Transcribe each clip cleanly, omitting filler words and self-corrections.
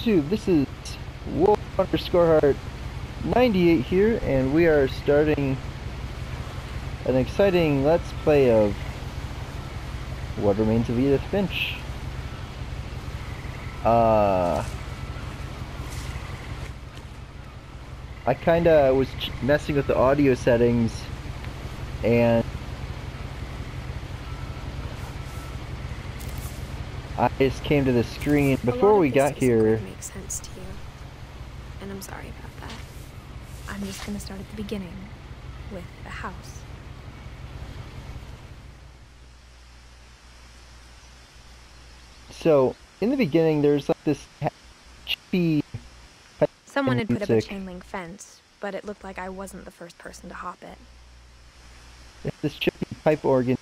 YouTube, this is Wolf_Heart98 here, and we are starting an exciting Let's Play of What Remains of Edith Finch. I kinda was messing with the audio settings, and I just came to the screen before we got here. Makes sense to you, and I'm sorry about that. I'm just gonna start at the beginning with the house. So in the beginning, there's like this chippy. Someone had put up a chain link fence, but it looked like I wasn't the first person to hop it. This chippy pipe organ,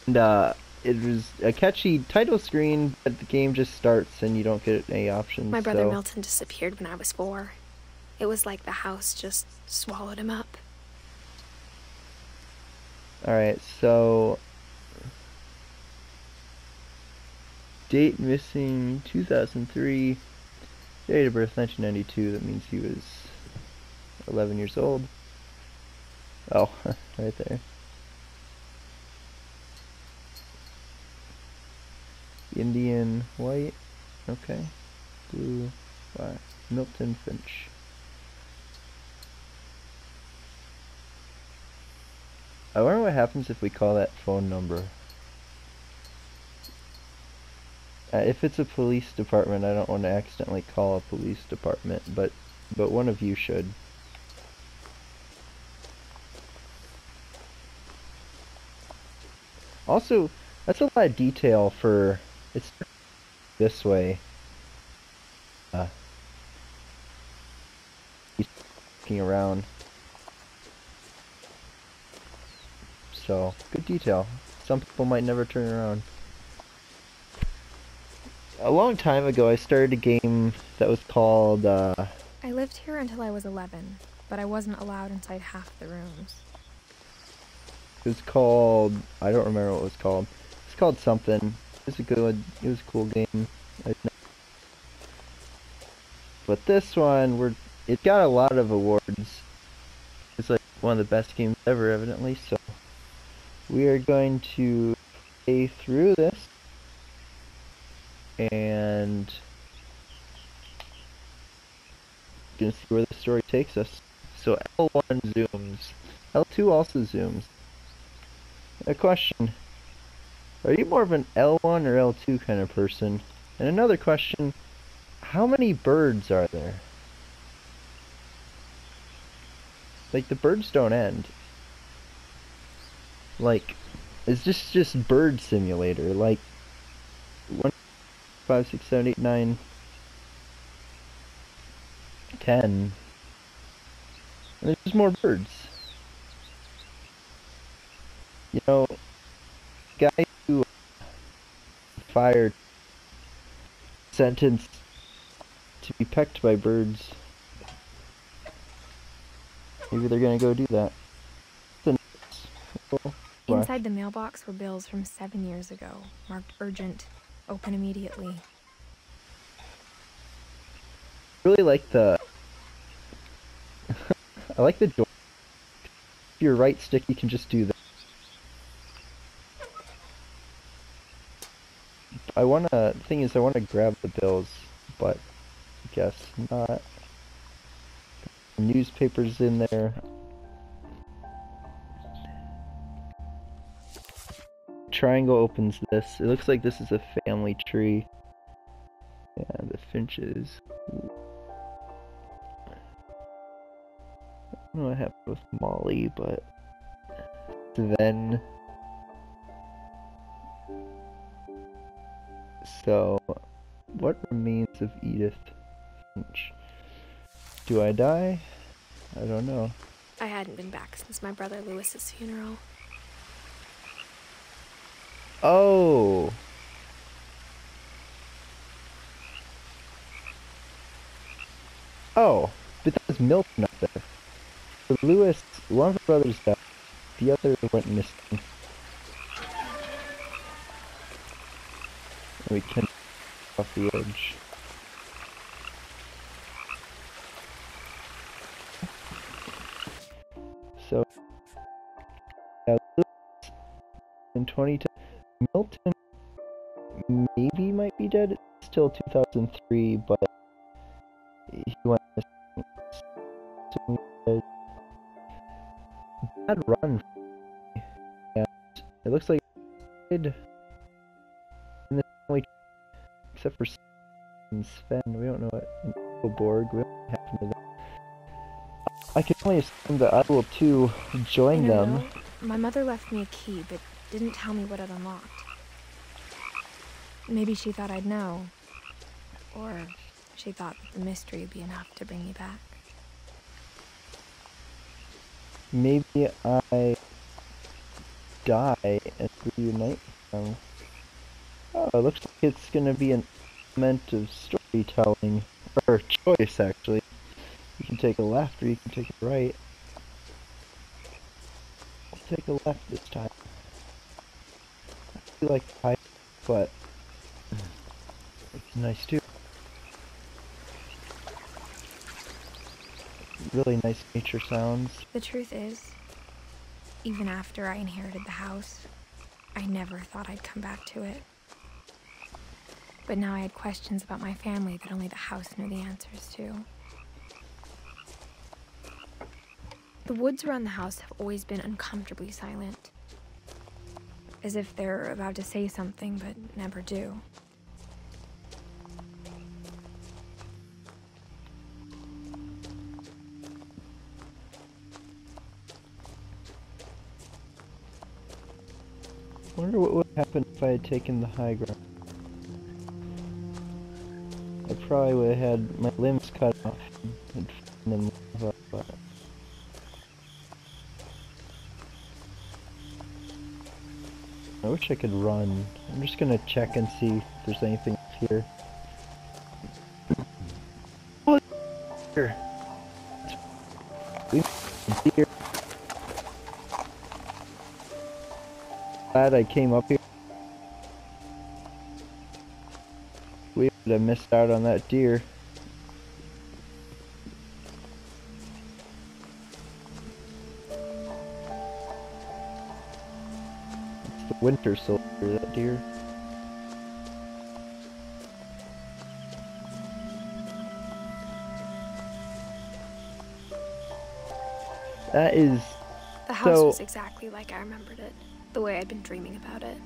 and it was a catchy title screen, but the game just starts and you don't get any options. My brother Milton disappeared when I was 4. It was like the house just swallowed him up. Alright, so date missing 2003, date of birth 1992. That means he was 11 years old. Oh, right there. Indian, white, okay, blue, black, Milton Finch. I wonder what happens if we call that phone number. If it's a police department, I don't want to accidentally call a police department, but one of you should. Also, that's a lot of detail for... It's this way. He's looking around. So, good detail. Some people might never turn around. A long time ago, I started a game that was called, I lived here until I was 11, but I wasn't allowed inside half the rooms. It was called... I don't remember what it was called. It's called something. It was a cool game. But this one, it got a lot of awards. It's like one of the best games ever, evidently, so we are going to play through this and gonna see where the story takes us. So L1 zooms. L2 also zooms. A question. Are you more of an L1 or L2 kind of person? And another question, how many birds are there? Like, the birds don't end. Like, is this just bird simulator? Like, 1, 5, 6, 7, 8, 9, 10. And there's just more birds. You know, guy who fired, sentenced to be pecked by birds. Maybe they're gonna go do that. Inside the mailbox were bills from 7 years ago, marked urgent, open immediately. Really like the I like the door. If your right stick, you can just do that. The thing is, I wanna grab the bills, but I guess not. Newspapers in there. Triangle opens this. It looks like this is a family tree. Yeah, the Finches. I don't know what happened with Molly, but then. So, what remains of Edith Finch? Do I die? I don't know. I hadn't been back since my brother Lewis's funeral. Oh! Oh, but that was Milton up there. So Lewis, one of her brothers died, the other went missing. And we can off the edge. in 2010. Milton maybe might be dead. It's still 2003, but he went missing. So, bad run. And it looks like he did in the family, except for Sven. We don't know what Borg. We don't know what happened to them. I can only assume that I will too join them. My mother left me a key, but didn't tell me what it unlocked. Maybe she thought I'd know. Or she thought that the mystery would be enough to bring me back. Maybe I die and reunite them. Oh, it looks like it's gonna be an element of storytelling. Or choice, actually. You can take a left or you can take a right. I'll take a left this time. I feel like I, but it's nice too. Really nice nature sounds. The truth is, even after I inherited the house, I never thought I'd come back to it. But now I had questions about my family that only the house knew the answers to. The woods around the house have always been uncomfortably silent. As if they're about to say something, but never do. I wonder what would happen if I had taken the high ground. I probably would have had my limbs cut off and fallen in lava, but I wish I could run. I'm just gonna check and see if there's anything here. Oh, here. Deer. Glad I came up here. We would have missed out on that deer. It's the winter soldier, that deer. That is... The house was exactly like I remembered it. The way I'd been dreaming about it.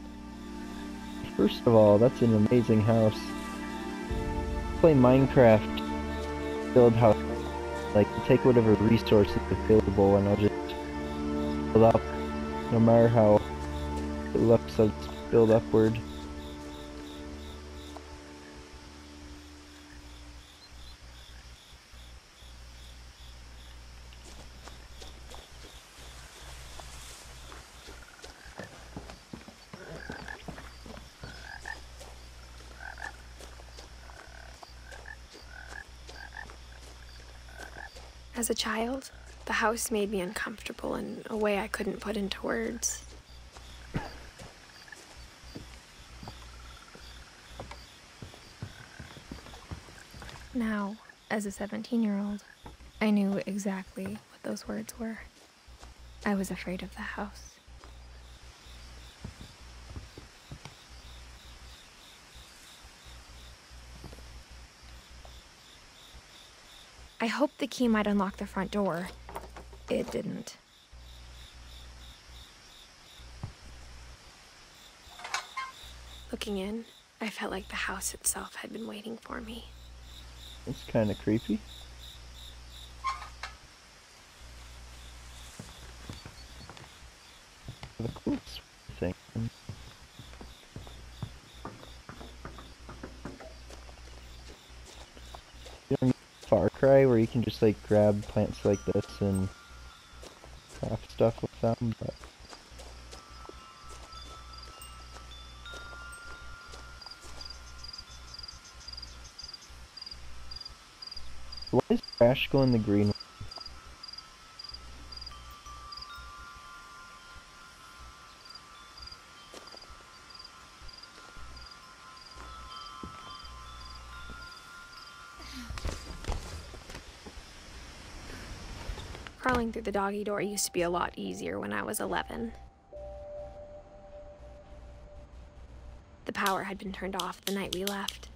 First of all, that's an amazing house. Play Minecraft, build house, like take whatever resources available and I'll just build up, no matter how it looks, I'll just build upward. As a child, the house made me uncomfortable in a way I couldn't put into words. Now, as a 17-year-old, I knew exactly what those words were. I was afraid of the house. I hoped the key might unlock the front door. It didn't. Looking in, I felt like the house itself had been waiting for me. It's kind of creepy. The cool thing. You know, Far Cry where you can just like grab plants like this and craft stuff with them, but why is trash going the green? Crawling through the doggy door used to be a lot easier when I was 11. The power had been turned off the night we left.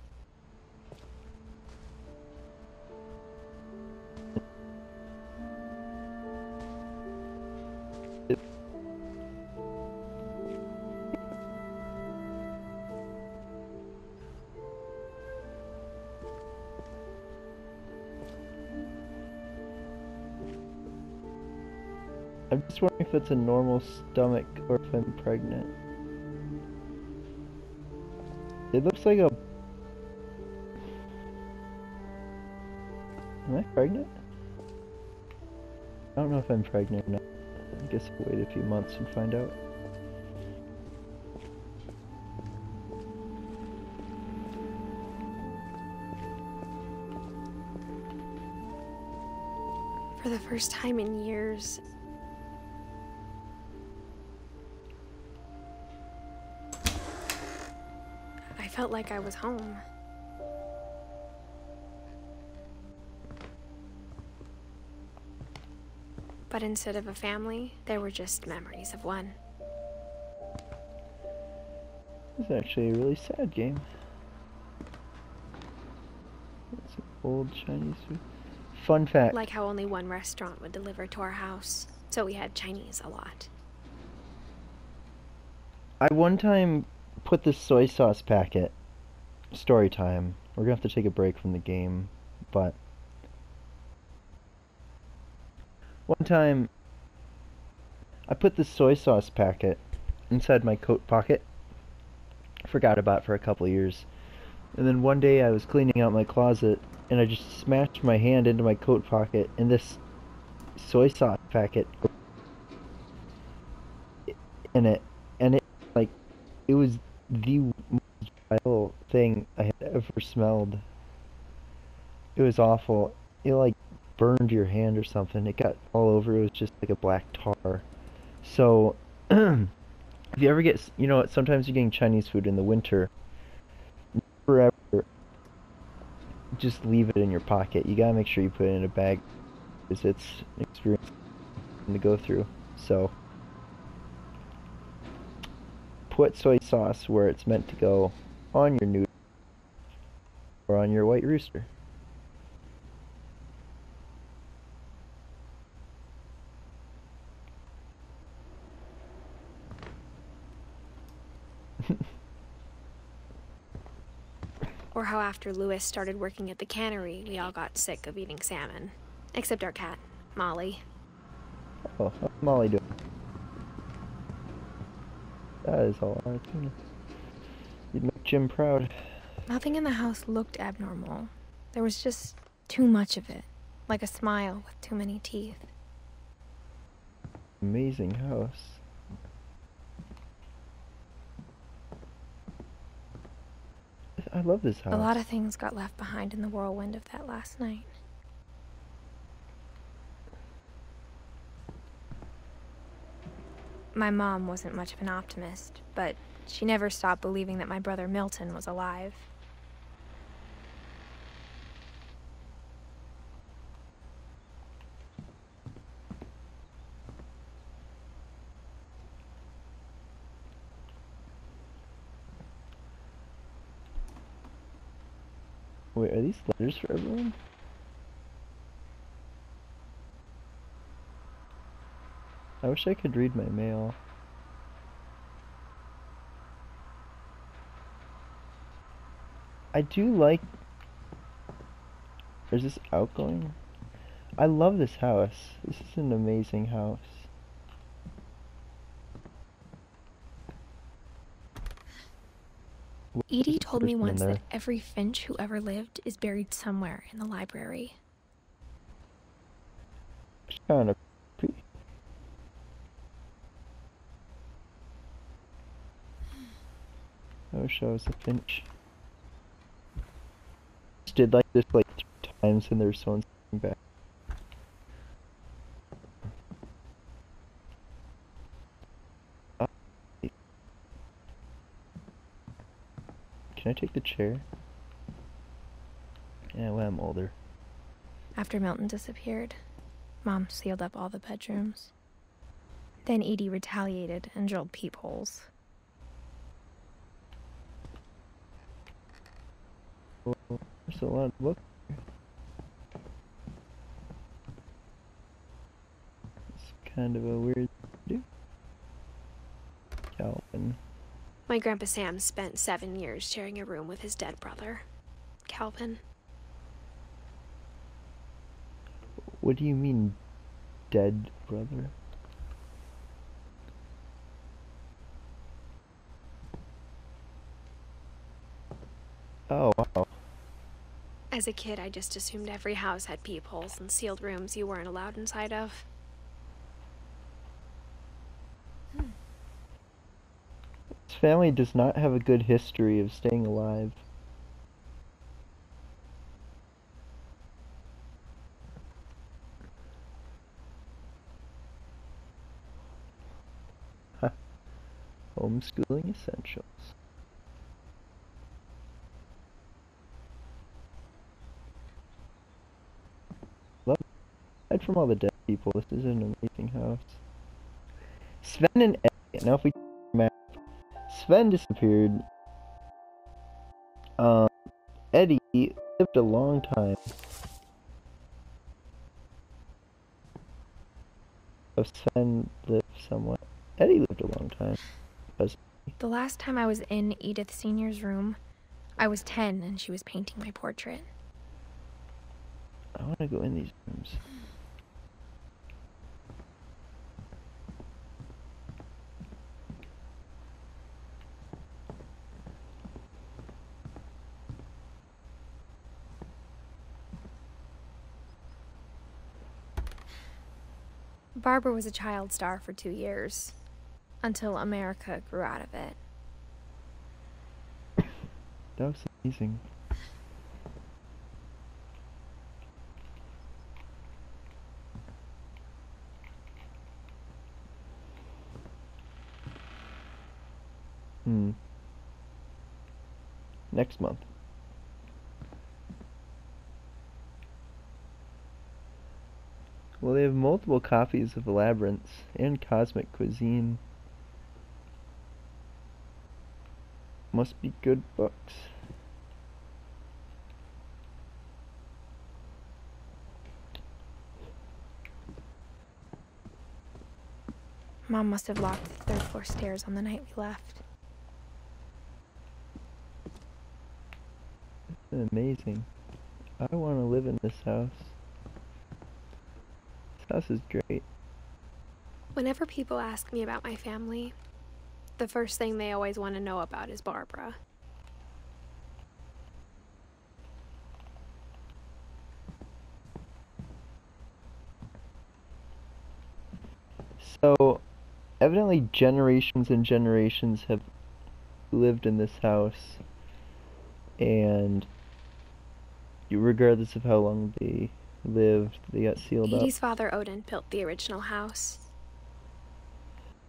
I'm just wondering if it's a normal stomach or if I'm pregnant. It looks like a... Am I pregnant? I don't know if I'm pregnant or not. I guess we'll wait a few months and find out. For the first time in years, I felt like I was home. But instead of a family, there were just memories of one. This is actually a really sad game. It's an old Chinese food. Fun fact. Like how only one restaurant would deliver to our house, so we had Chinese a lot. I one time put this soy sauce packet. Story time. We're gonna have to take a break from the game, but one time I put this soy sauce packet inside my coat pocket. Forgot about it for a couple of years. And then one day I was cleaning out my closet and I just smashed my hand into my coat pocket and this soy sauce packet in it, and it like it was the most vile thing I had ever smelled. It was awful. It like burned your hand or something. It got all over. It was just like a black tar. So if you ever get, you know, sometimes you're getting Chinese food in the winter, never ever just leave it in your pocket. You gotta make sure you put it in a bag because it's an experience to go through. So put soy sauce where it's meant to go, on your noodle or on your white rooster. Or how after Lewis started working at the cannery, we all got sick of eating salmon. Except our cat, Molly. Oh, how's Molly doing? That is all right. You'd make Jim proud. Nothing in the house looked abnormal. There was just too much of it. Like a smile with too many teeth. Amazing house. I love this house. A lot of things got left behind in the whirlwind of that last night. My mom wasn't much of an optimist, but she never stopped believing that my brother Milton was alive. Wait, are these letters for everyone? I wish I could read my mail. I do like... Or is this outgoing? I love this house. This is an amazing house. Edie told me once that every Finch who ever lived is buried somewhere in the library. It's kind of creepy. I wish I was a Finch. Just did like this like 3 times and there's someone sitting back. Can I take the chair? Yeah, when I'm older. After Milton disappeared, Mom sealed up all the bedrooms. Then Edie retaliated and drilled peepholes. There's a lot of books. It's kind of a weird thing to do. Calvin. My Grandpa Sam spent 7 years sharing a room with his dead brother, Calvin. What do you mean, dead brother? Oh, wow. As a kid, I just assumed every house had peepholes and sealed rooms you weren't allowed inside of. His family does not have a good history of staying alive. Huh. Homeschooling essentials. Love it. Aside from all the dead people, this is an amazing house. Sven and Eddie. Now if we map, Sven disappeared. Eddie lived a long time. Sven lived somewhat. Eddie lived a long time. The last time I was in Edith Senior's room, I was 10 and she was painting my portrait. I want to go in these rooms. Barbara was a child star for 2 years, until America grew out of it. That was amazing. Next month. Well, they have multiple copies of Labyrinths and Cosmic Cuisine. Must be good books. Mom must have locked the third floor stairs on the night we left. Amazing. I want to live in this house. This house is great. Whenever people ask me about my family, the first thing they always want to know about is Barbara. So, evidently generations and generations have lived in this house, and regardless of how long they lived, they got sealed up. Edie's father, Odin, built the original house.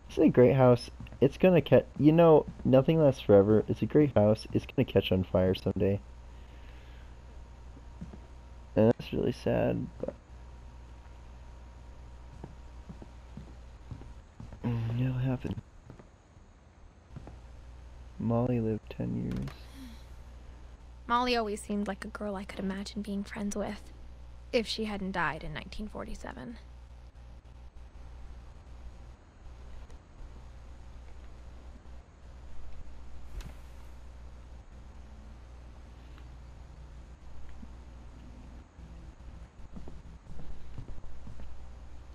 It's a great house. It's gonna catch, you know, nothing lasts forever. It's a great house. It's gonna catch on fire someday. And that's really sad, but it'll happen. Molly lived 10 years. Molly always seemed like a girl I could imagine being friends with, if she hadn't died in 1947.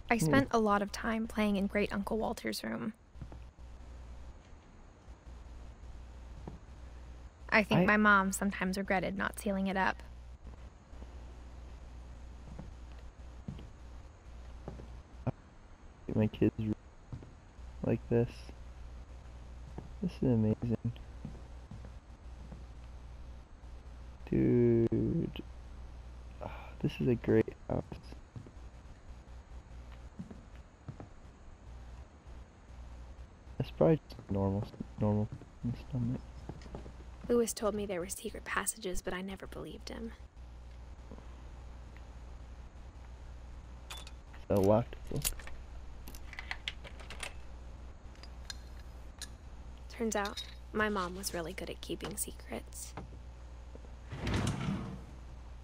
I spent a lot of time playing in Great Uncle Walter's room. I think my mom sometimes regretted not sealing it up. My kids like this. This is amazing. Dude. Oh, this is a great house. That's probably just normal stomach. Lewis told me there were secret passages, but I never believed him. It's a locked book. Turns out, my mom was really good at keeping secrets.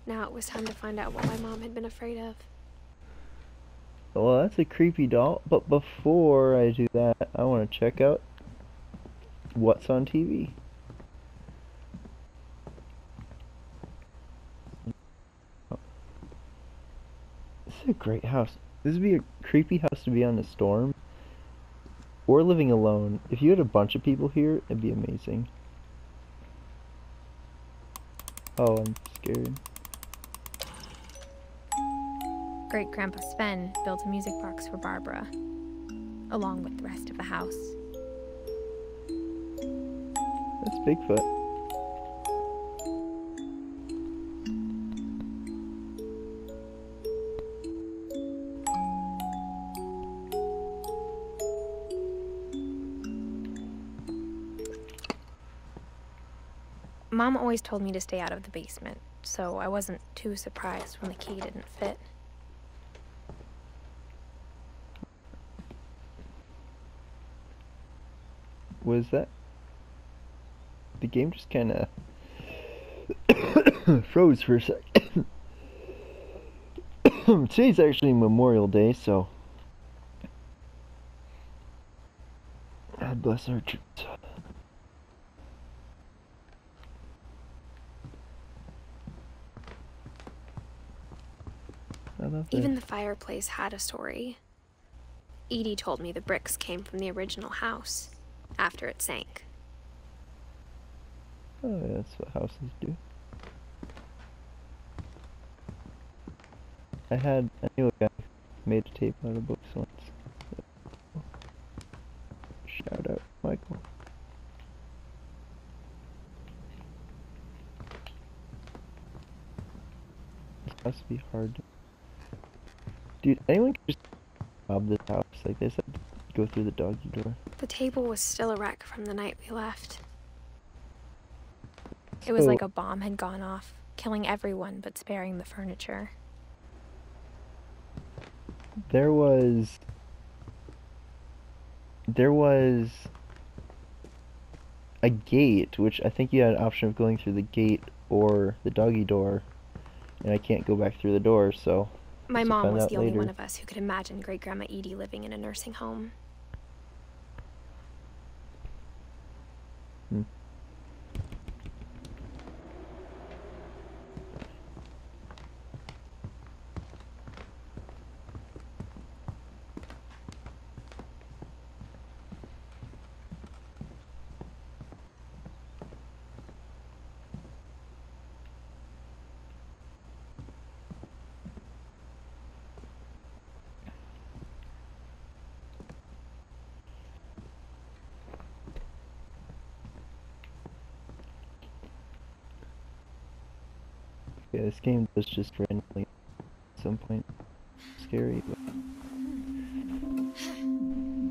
Now it was time to find out what my mom had been afraid of. Well, that's a creepy doll, but before I do that, I want to check out what's on TV. This is a great house. This would be a creepy house to be on a storm. Or living alone. If you had a bunch of people here, it'd be amazing. Oh, I'm scared. Great-Grandpa Sven built a music box for Barbara, along with the rest of the house. That's Bigfoot. Mom always told me to stay out of the basement, so I wasn't too surprised when the key didn't fit. Was that? The game just kinda froze for a second. Today's actually Memorial Day, so God bless our troops. I love Even this. the fireplace had a story. Edie told me the bricks came from the original house, after it sank. Oh, yeah, that's what houses do. I knew a guy who made a tape out of books once. Shout out, Michael. This must be hard. Dude, anyone can just rob this house like this and go through the doggy door. The table was still a wreck from the night we left. It was So- like a bomb had gone off, killing everyone but sparing the furniture. There was a gate, which I think you had an option of going through the gate or the doggy door, and I can't go back through the door, so My guess we'll mom find was out the only later. one of us who could imagine Great-Grandma Edie living in a nursing home. Yeah, this game does just randomly at some point scary, but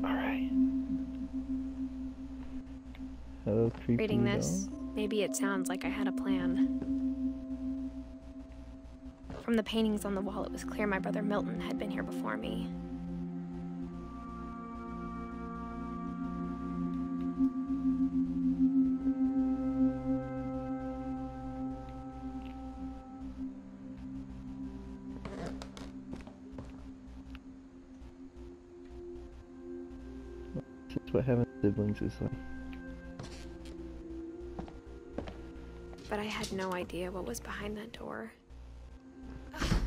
alright. Hello, creepy Reading doll. this, maybe it sounds like I had a plan. From the paintings on the wall, it was clear my brother Milton had been here before me. This is what having siblings is like. But I had no idea what was behind that door. Is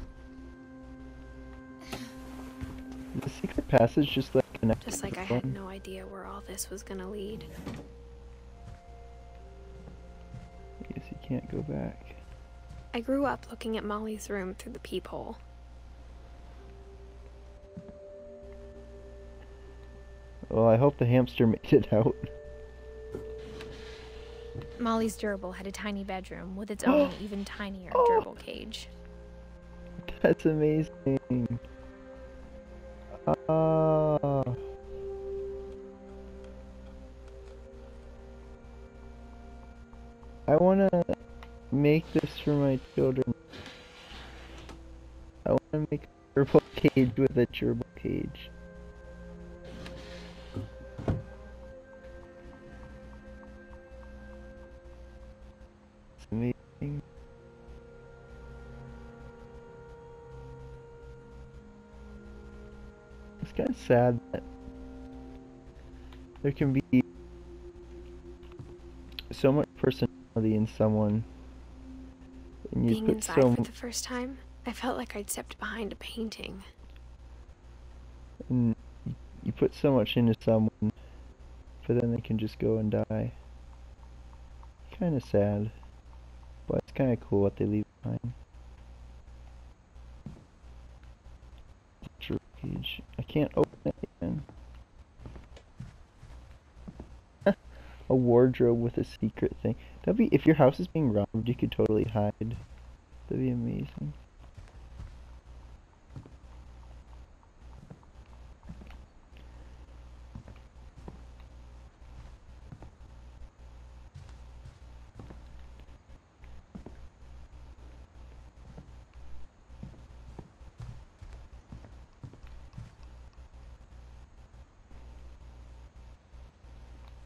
the secret passage just like connected Just to like the I had phone? no idea where all this was gonna lead. I guess you can't go back. I grew up looking at Molly's room through the peephole. Well, I hope the hamster made it out. Molly's gerbil had a tiny bedroom with its own even tinier gerbil cage. That's amazing. Ah. I wanna make this for my children. I wanna make a gerbil cage with a gerbil cage. It's amazing. It's kind of sad that there can be so much personality in someone, and you Being put inside so for the first time, I felt like I'd stepped behind a painting. and you put so much into someone, but then they can just go and die. Kind of sad, but it's kind of cool what they leave behind. Page. I can't open it again. A wardrobe with a secret thing. That'd be, if your house is being robbed, you could totally hide. That'd be amazing.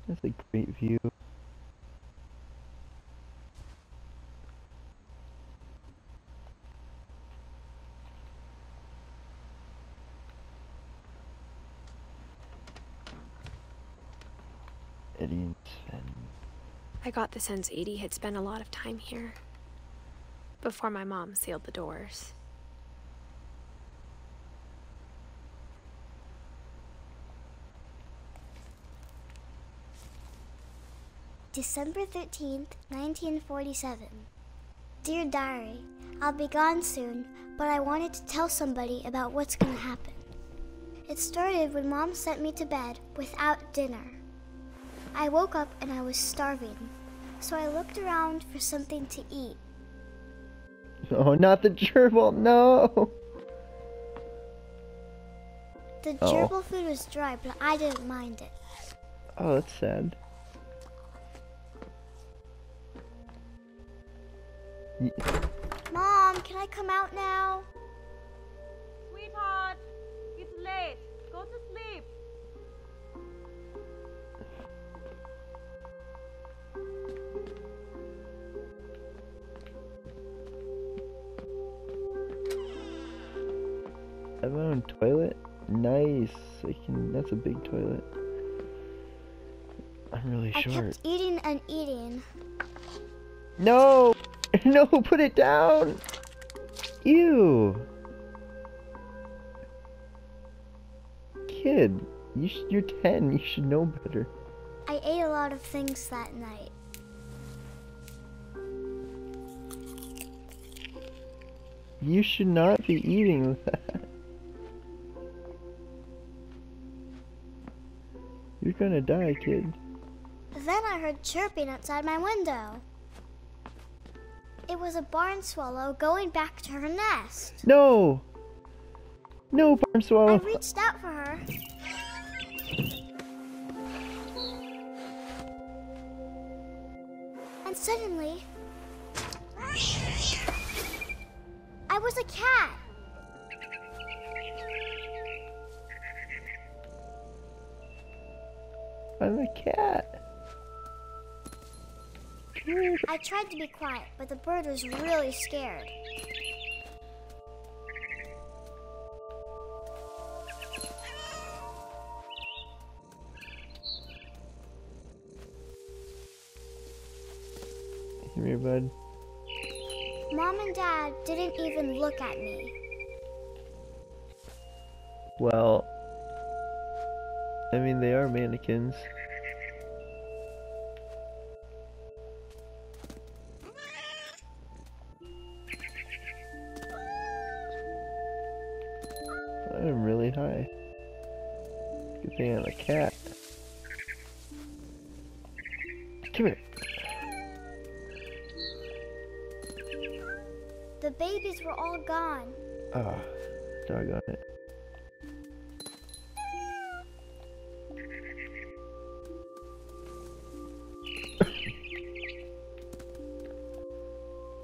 That's a great view. Eddie and Sven. I got the sense Edie had spent a lot of time here before my mom sealed the doors. December 13th, 1947. Dear Diary, I'll be gone soon, but I wanted to tell somebody about what's gonna happen. It started when Mom sent me to bed without dinner. I woke up and I was starving, so I looked around for something to eat. Oh, not the gerbil, no! The gerbil food was dry, but I didn't mind it. Oh, that's sad. Mom, can I come out now? Sweetheart, it's late. Go to sleep. I have my own toilet? Nice. That's a big toilet. I'm really I short. kept eating and eating. No! No, put it down! Ew! Kid, you're 10, you should know better. I ate a lot of things that night. You should not be eating that. You're gonna die, kid. Then I heard chirping outside my window. It was a barn swallow going back to her nest. No! No, barn I swallow! reached out for her. And suddenly, I was a cat. I'm a cat. I tried to be quiet, but the bird was really scared. Come here, bud. Mom and Dad didn't even look at me. Well, I mean, they are mannequins. I'm really high. Good thing I'm a cat. Come here. The babies were all gone. Ah, doggone it.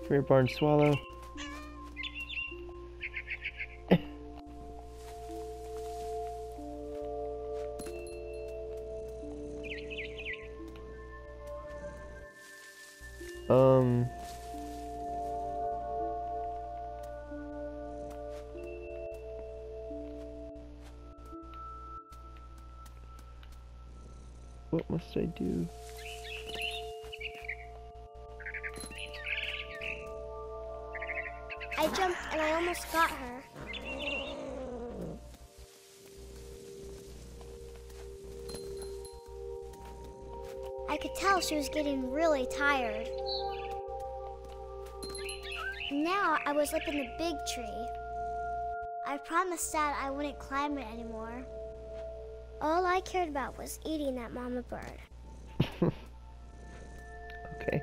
Come here, barn swallow. What must I do? I jumped and I almost got her. I could tell she was getting really tired. Now I was up in the big tree. I promised Dad I wouldn't climb it anymore. All I cared about was eating that mama bird. Okay.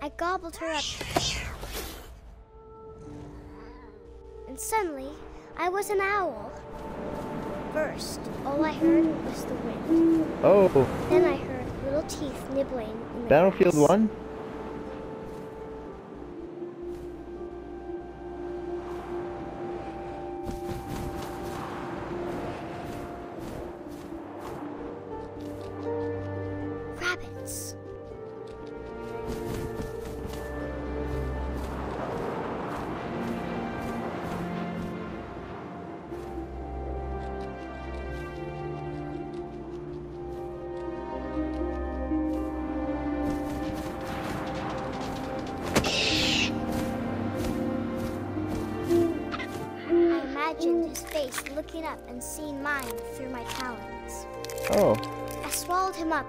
I gobbled her up. And suddenly, I was an owl. First, all I heard was the wind. Oh, Then I heard little teeth nibbling in the Battlefield grass. 1? Rabbits. I imagined his face looking up and seeing mine through my talons. Oh, I swallowed him up,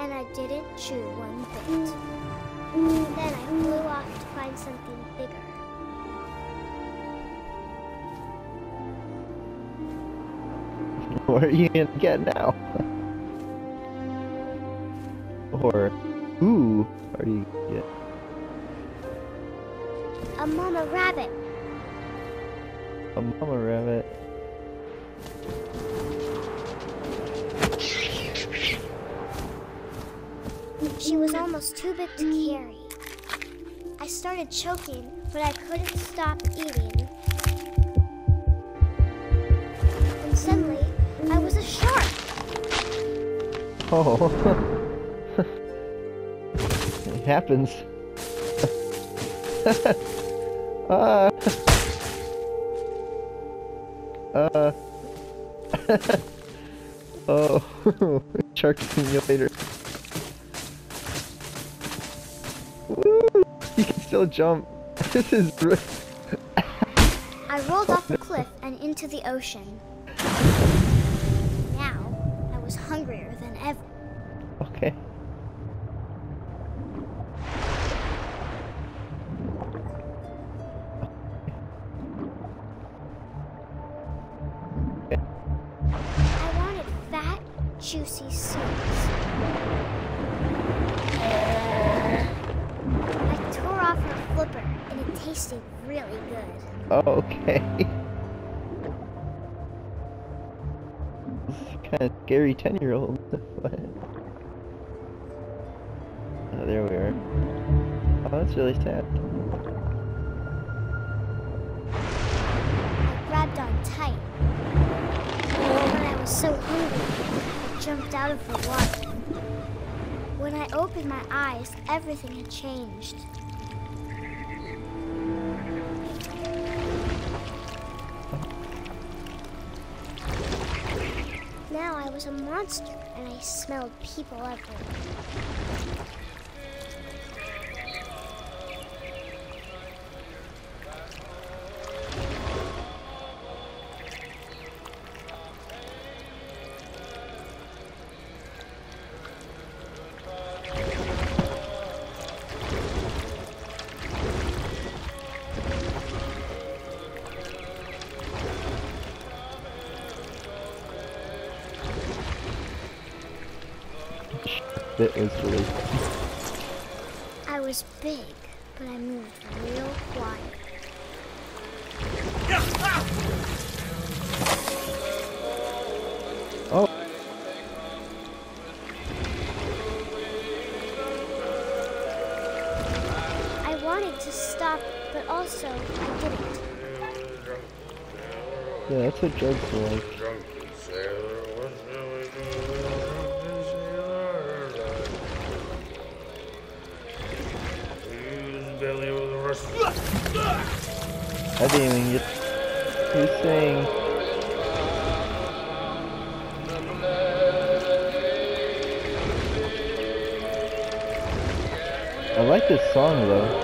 and I didn't chew one bit. Then I flew off to find something bigger. what are you gonna get now? Or who are you gonna get? A mama rabbit. A mama rabbit. She was almost too big to carry. I started choking, but I couldn't stop eating. And suddenly, I was a shark. Oh. It happens. uh. Oh. Shark simulator. Woo! You can still jump. This is I rolled off the cliff and into the ocean. Now, I was hungrier than ever. okay. I wanted fat, juicy soups. I tore off her flipper, and it tasted really good. Oh, okay. This is kind of scary 10-year-old. Oh, there we are. Oh, that's really sad. I grabbed on tight. When I was so hungry, I jumped out of the water. When I opened my eyes, everything had changed. Now I was a monster, and I smelled people everywhere. That was really I was big, but I moved real quiet. Oh. I wanted to stop, but also I didn't. Yeah, that's what drugs are like. I didn't even get. Who's saying I like this song though.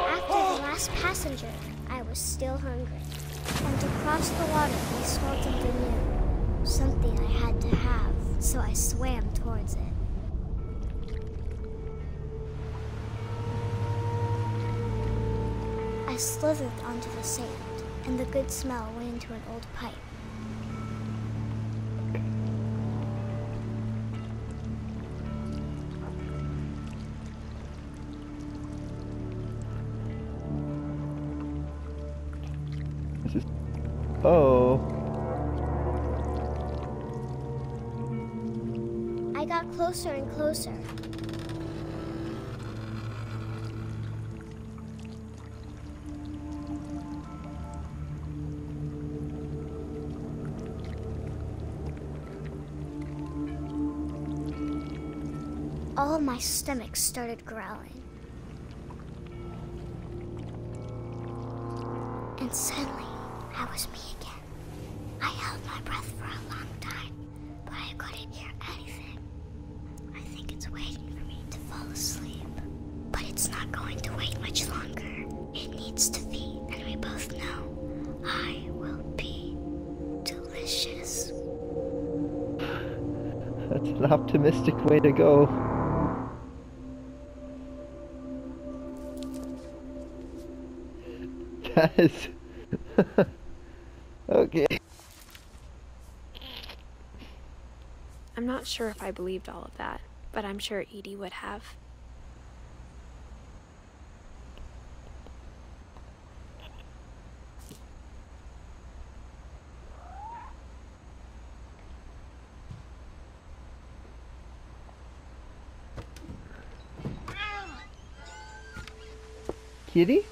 After the last passenger, I was still hungry. And across the water, we saw something new. Something I had to have, so I swam towards it. I slithered onto the sand, and the good smell went into an old pipe. This is... Oh. I got closer and closer. All of my stomach started growling. And suddenly, I was me again. I held my breath for a long time, but I couldn't hear anything. I think it's waiting for me to fall asleep. But it's not going to wait much longer. It needs to feed, and we both know I will be delicious. That's an optimistic way to go. That is... Okay. I'm not sure if I believed all of that, but I'm sure Edie would have. Kitty?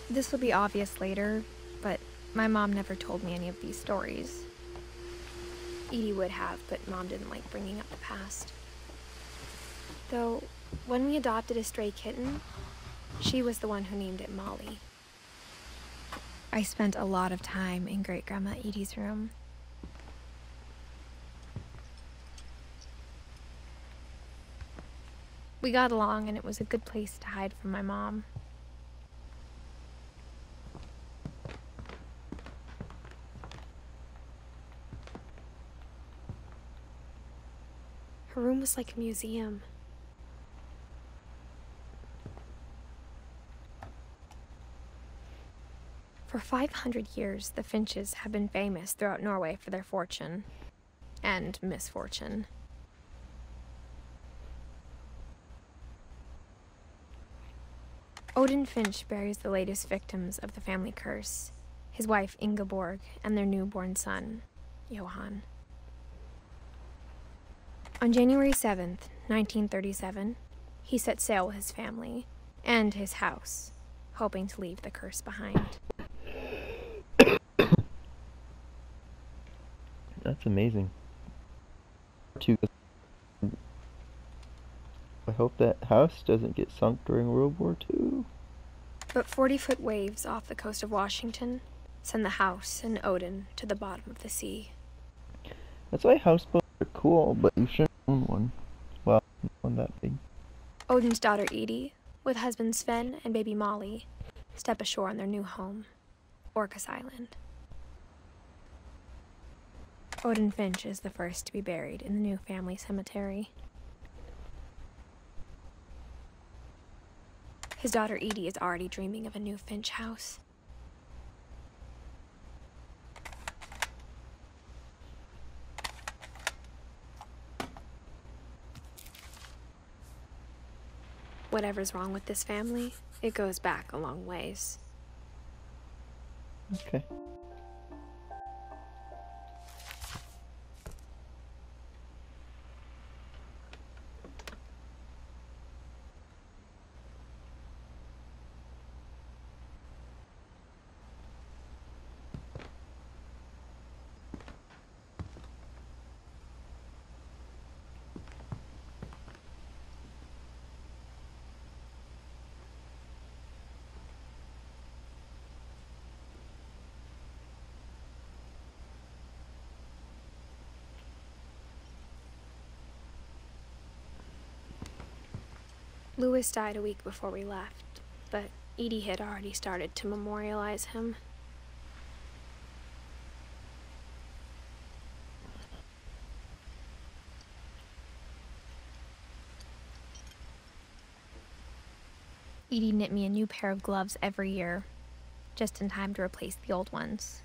This will be obvious later, but my mom never told me any of these stories. Edie would have, but Mom didn't like bringing up the past. Though, when we adopted a stray kitten, she was the one who named it Molly. I spent a lot of time in Great-Grandma Edie's room. We got along, and it was a good place to hide from my mom. Her room was like a museum. For 500 years, the Finches have been famous throughout Norway for their fortune and misfortune. Odin Finch buries the latest victims of the family curse, his wife Ingeborg and their newborn son, Johan. On January 7th, 1937, he set sail with his family and his house, hoping to leave the curse behind. That's amazing. I hope that house doesn't get sunk during World War II. But 40-foot waves off the coast of Washington send the house and Odin to the bottom of the sea. That's why houseboats are cool, but you shouldn't own one. Well, not one that big. Odin's daughter Edie, with husband Sven and baby Molly, step ashore on their new home, Orcas Island. Odin Finch is the first to be buried in the new family cemetery. His daughter Edie is already dreaming of a new Finch house. Whatever's wrong with this family, it goes back a long ways. Okay. Louis died a week before we left, but Edie had already started to memorialize him. Edie knit me a new pair of gloves every year, just in time to replace the old ones.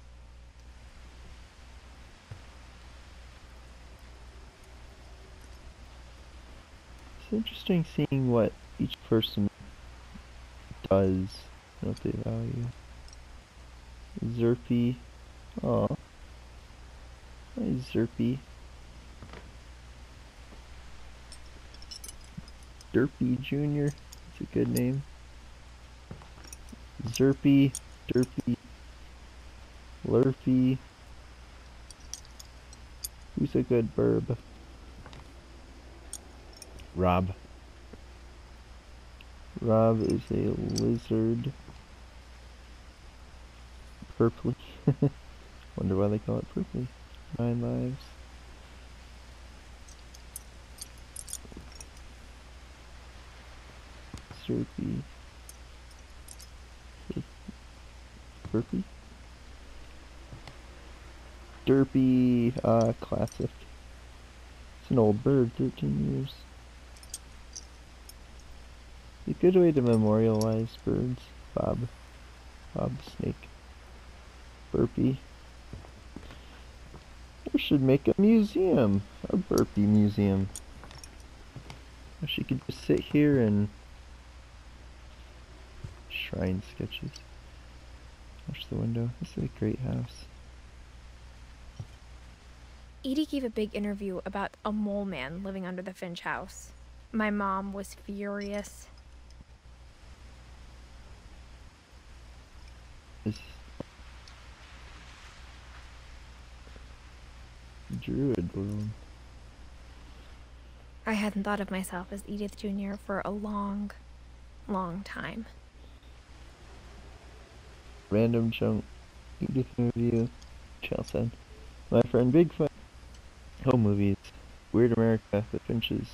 It's interesting seeing what each person does, what they value. Zerpy. Aw. Hi, Zerpy. Derpy Jr. That's a good name. Zerpy, Derpy, Lurpy. Who's a good burb? Rob. Rob is a lizard. Purpley. Wonder why they call it Purpley. 9 lives. Zerpy. Burpee? Derpy, classic. It's an old bird, 13 years. A good way to memorialize birds. Bob. Bob the snake. Burpee. We should make a museum. A Burpee museum. She could just sit here and shrine sketches. Watch the window. This is a great house. Edie gave a big interview about a mole man living under the Finch house. My mom was furious. This Druid world. I hadn't thought of myself as Edith Jr. for a long, long time. Random junk. Edith interview. Chelsea. My friend Bigfoot. Home movies. Weird America. The Finches.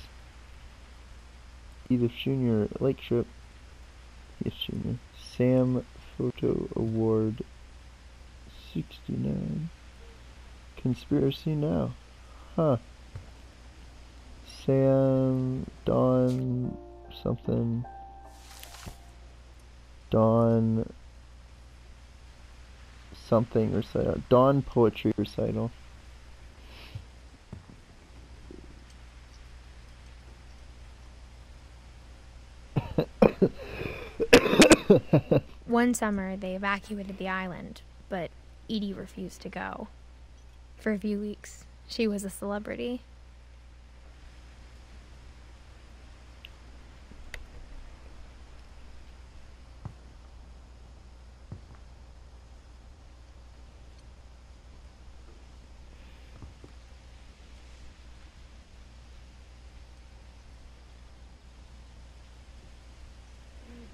Edith Jr. Lake Trip. Edith Jr. Sam Photo Award 69. Conspiracy Now. Huh. Sam Dawn something. Dawn something recital. Dawn poetry recital. One summer, they evacuated the island, but Edie refused to go. For a few weeks, she was a celebrity.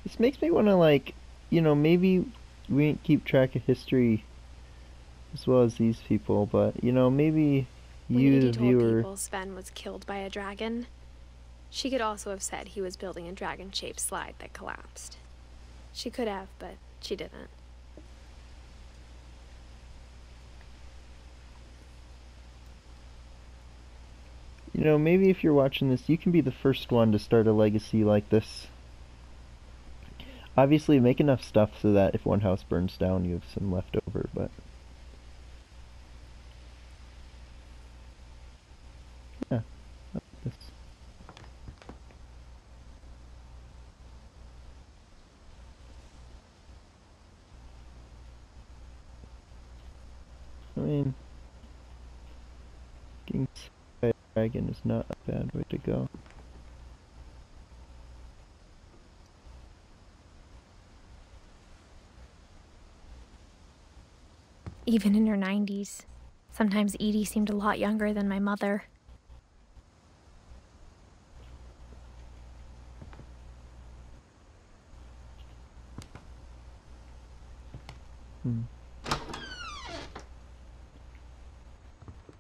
This makes me want to, like, you know, maybe we didn't keep track of history as well as these people, but, you know, maybe you, the viewer... told people Sven was killed by a dragon, she could also have said he was building a dragon-shaped slide that collapsed. She could have, but she didn't. You know, maybe if you're watching this, you can be the first one to start a legacy like this. Obviously, make enough stuff so that if one house burns down, you have some left over, but... yeah, I like this. I mean, getting scared by a dragon is not a bad way to go. Even in her 90s. Sometimes Edie seemed a lot younger than my mother.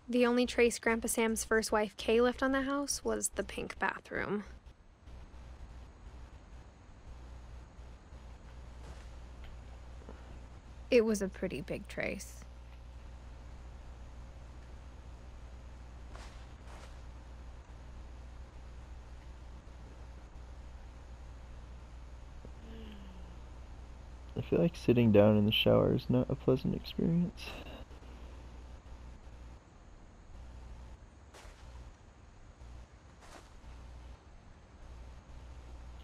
The only trace Grandpa Sam's first wife Kay left on the house was the pink bathroom. It was a pretty big trace. I feel like sitting down in the shower is not a pleasant experience.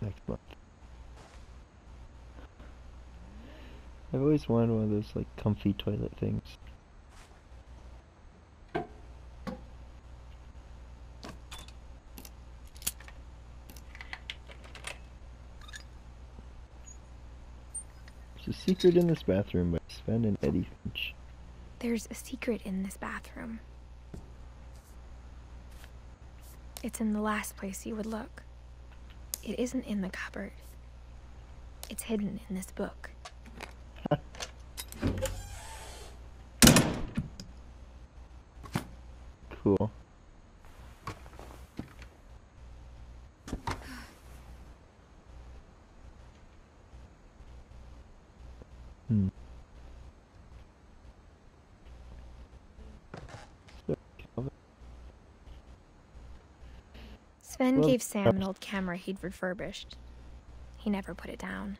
Next month. I've always wanted one of those like comfy toilet things. There's a secret in this bathroom by Sven and Edith Finch. There's a secret in this bathroom. It's in the last place you would look. It isn't in the cupboard. It's hidden in this book. Cool. Sven gave Sam an old camera he'd refurbished. He never put it down.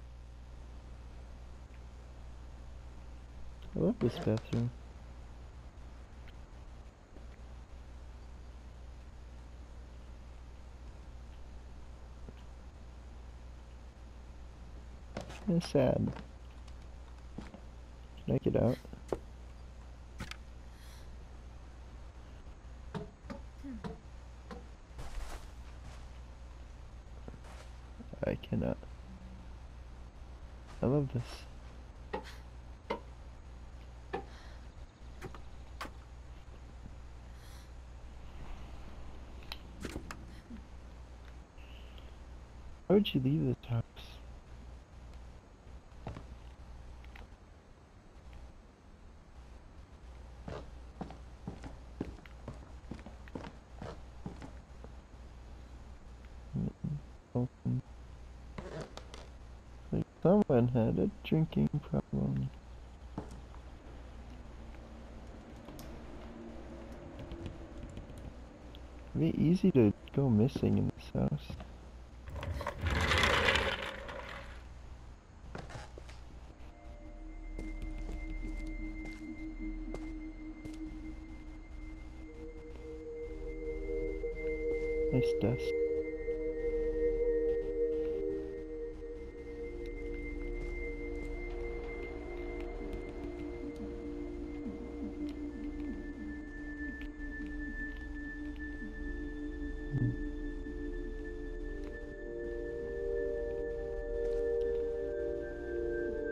I love this bathroom. It's sad. Can I get out? I cannot. I love this. Why would you leave this house? Open. Like someone had a drinking problem. It'd be easy to go missing in this house. Nice desk.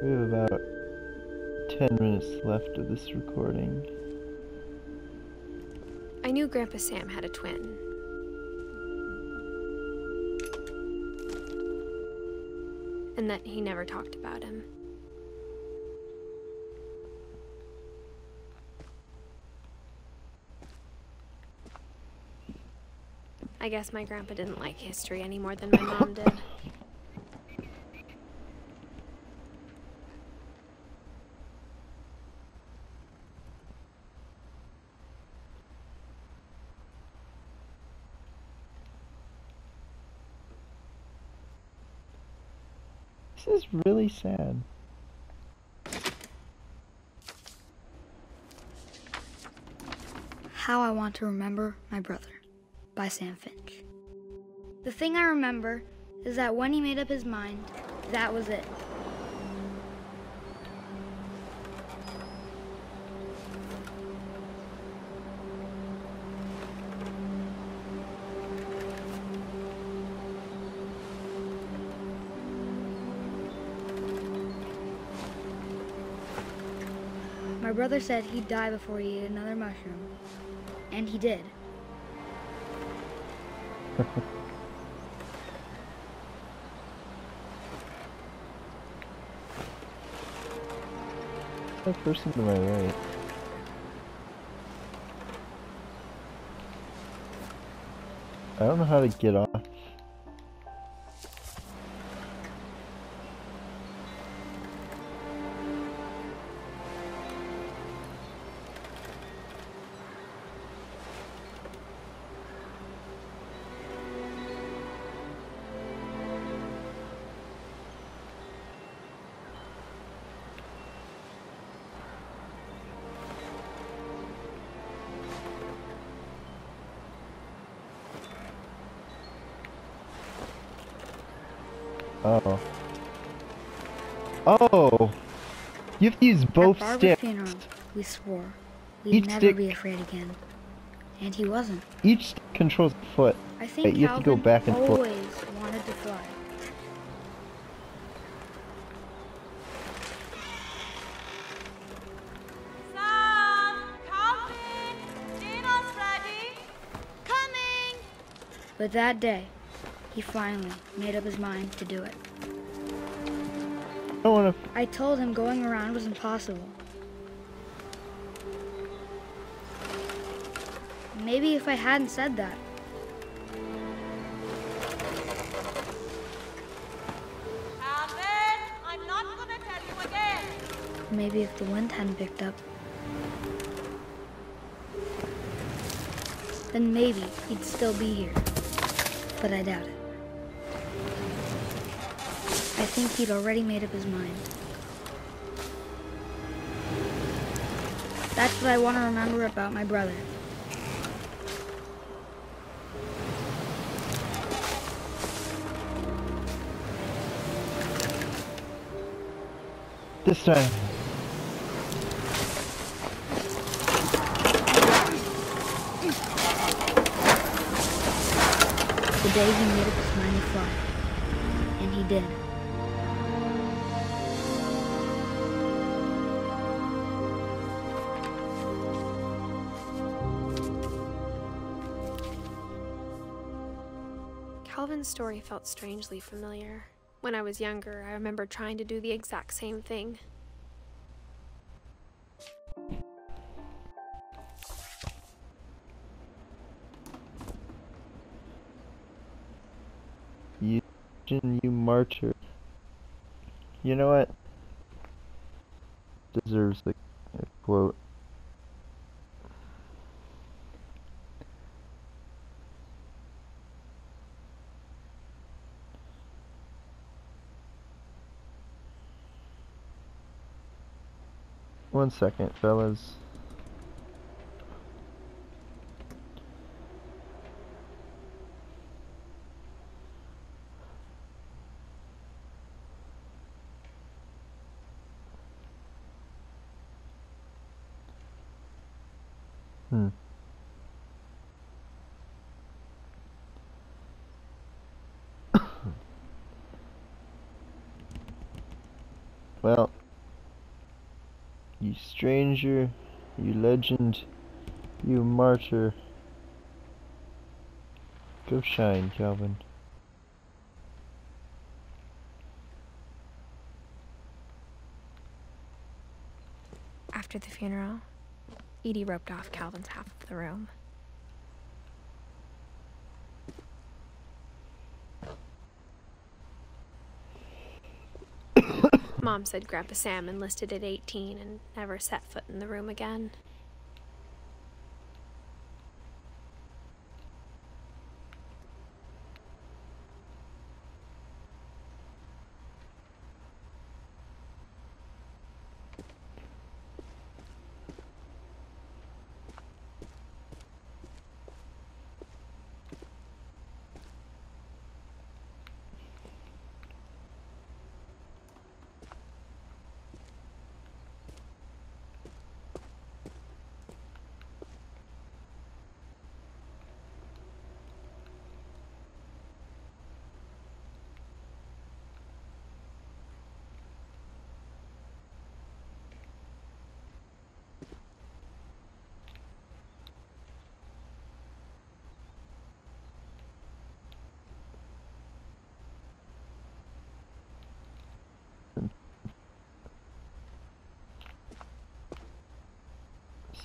We have about 10 minutes left of this recording. I knew Grandpa Sam had a twin. And that he never talked about him. I guess my grandpa didn't like history any more than my mom did. This is really sad. How I Want to Remember My Brother by Sam Finch. The thing I remember is that when he made up his mind, that was it. My brother said he'd die before he ate another mushroom. And he did. That person to my right. I don't know how to get off. Oh. Oh! You have to use both At Barbara's sticks. funeral, we swore we'd Each never stick- be afraid again. And he wasn't. Each stick controls a foot. I think Right, you have to go Calvin back and forth. always wanted to fly. Sam, Calvin, dinner's ready. Coming! But that day, he finally made up his mind to do it. I don't want to. I told him going around was impossible. Maybe if I hadn't said that, Calvin, I'm not gonna tell you again. maybe if the wind hadn't picked up, then maybe he'd still be here. But I doubt it. I think he'd already made up his mind. That's what I want to remember about my brother. This time. The day he made up his mind to fly. And he did. Calvin's story felt strangely familiar. When I was younger, I remember trying to do the exact same thing. You martyr. You know what? Deserves a quote. One second, fellas. Well, you stranger, you legend, you martyr. Go shine, Calvin. After the funeral, Edie roped off Calvin's half of the room. Mom said Grandpa Sam enlisted at 18 and never set foot in the room again.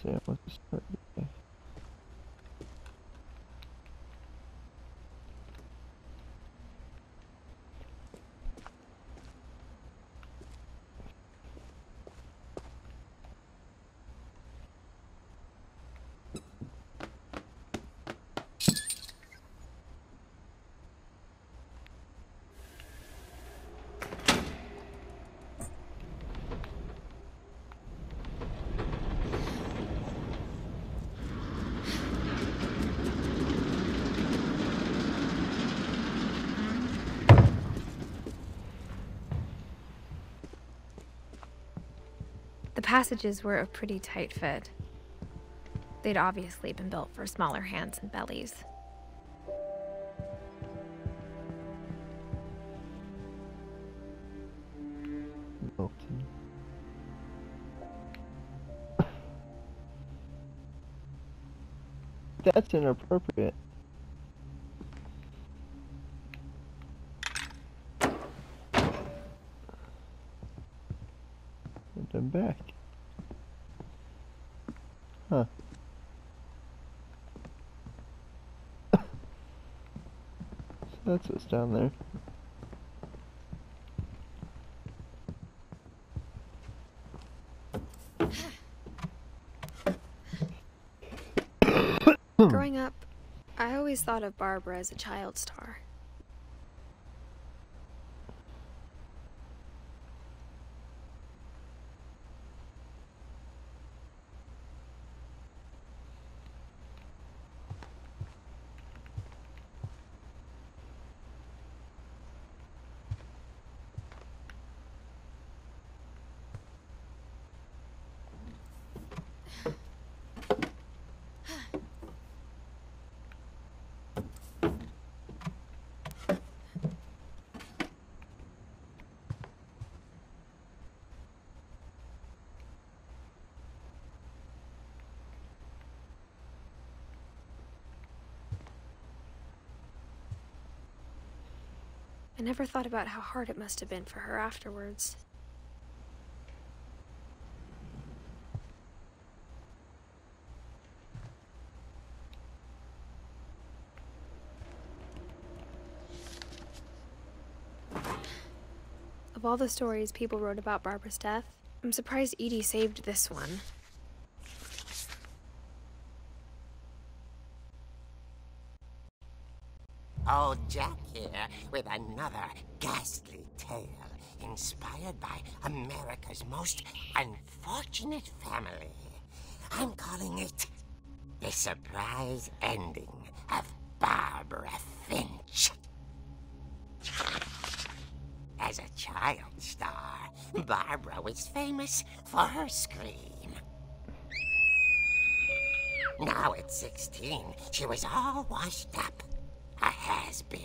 Sam, let's just start the day. The passages were a pretty tight fit. They'd obviously been built for smaller hands and bellies. Milton. That's inappropriate. And I'm back. Huh. So that's what's down there. Growing up, I always thought of Barbara as a child star. I never thought about how hard it must have been for her afterwards. Of all the stories people wrote about Barbara's death, I'm surprised Edie saved this one. Old Jack here with another ghastly tale inspired by America's most unfortunate family. I'm calling it The Surprise Ending of Barbara Finch. As a child star, Barbara was famous for her scream. Now at 16, she was all washed up. A has-been.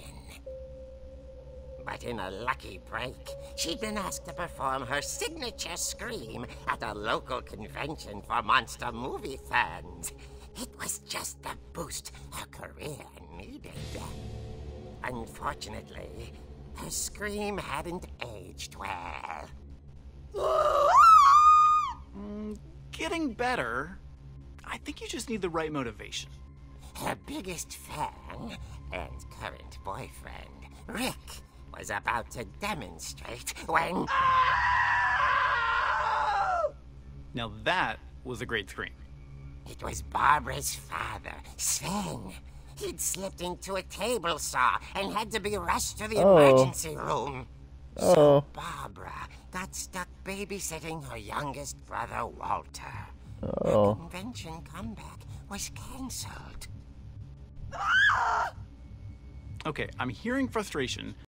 But in a lucky break, she'd been asked to perform her signature scream at a local convention for monster movie fans. It was just the boost her career needed. Unfortunately, her scream hadn't aged well. Getting better. I think you just need the right motivation. Her biggest fan and current boyfriend, Rick, was about to demonstrate when... Now that was a great scream. It was Barbara's father, Sven. He'd slipped into a table saw and had to be rushed to the emergency room. So Barbara got stuck babysitting her youngest brother, Walter. Her convention comeback was cancelled. Okay, I'm hearing frustration,